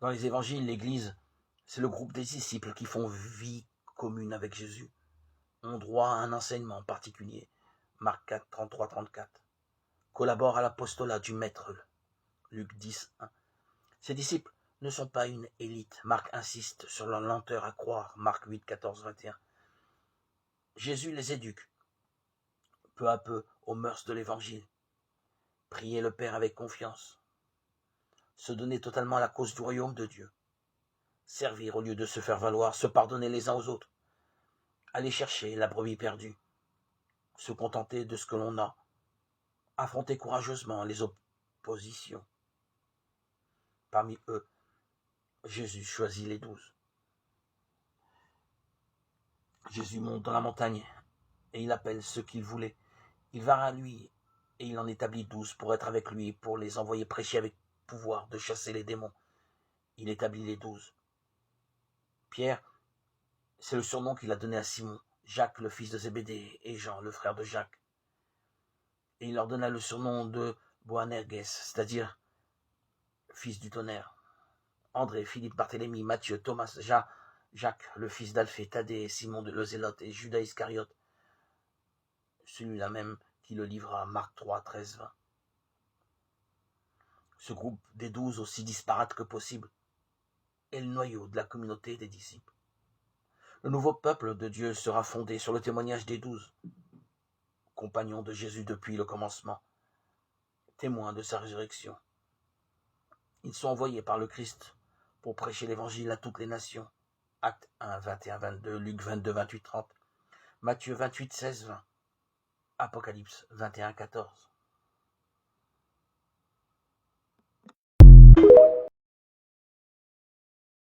Dans les évangiles, l'Église, c'est le groupe des disciples qui font vie commune avec Jésus, ont droit à un enseignement particulier. Marc 4, 33-34. Collabore à l'apostolat du Maître. Luc 10, 1. Ces disciples ne sont pas une élite. Marc insiste sur leur lenteur à croire. Marc 8, 14, 21. Jésus les éduque peu à peu aux mœurs de l'Évangile. Prier le Père avec confiance. Se donner totalement à la cause du royaume de Dieu. Servir au lieu de se faire valoir. Se pardonner les uns aux autres. Aller chercher la brebis perdue. Se contenter de ce que l'on a. Affronter courageusement les oppositions. Parmi eux, Jésus choisit les 12. Jésus monte dans la montagne et il appelle ceux qu'il voulait. Il va à lui et il en établit 12 pour être avec lui, pour les envoyer prêcher avec pouvoir de chasser les démons. Il établit les 12. Pierre, c'est le surnom qu'il a donné à Simon, Jacques le fils de Zébédée et Jean le frère de Jacques. Et il leur donna le surnom de Boanerges, c'est-à-dire fils du tonnerre. André, Philippe, Barthélemy, Matthieu, Thomas, Jacques le fils d'Alphée, Thaddée, Simon de Zélote et Judas Iscariote, celui-là même qui le livra, Marc 3, 13, 20. Ce groupe des 12, aussi disparate que possible, est le noyau de la communauté des disciples. Le nouveau peuple de Dieu sera fondé sur le témoignage des 12, compagnons de Jésus depuis le commencement, témoins de sa résurrection. Ils sont envoyés par le Christ pour prêcher l'évangile à toutes les nations. Actes 1, 21, 22, Luc 22, 28, 30, Matthieu 28, 16, 20, Apocalypse 21, 14.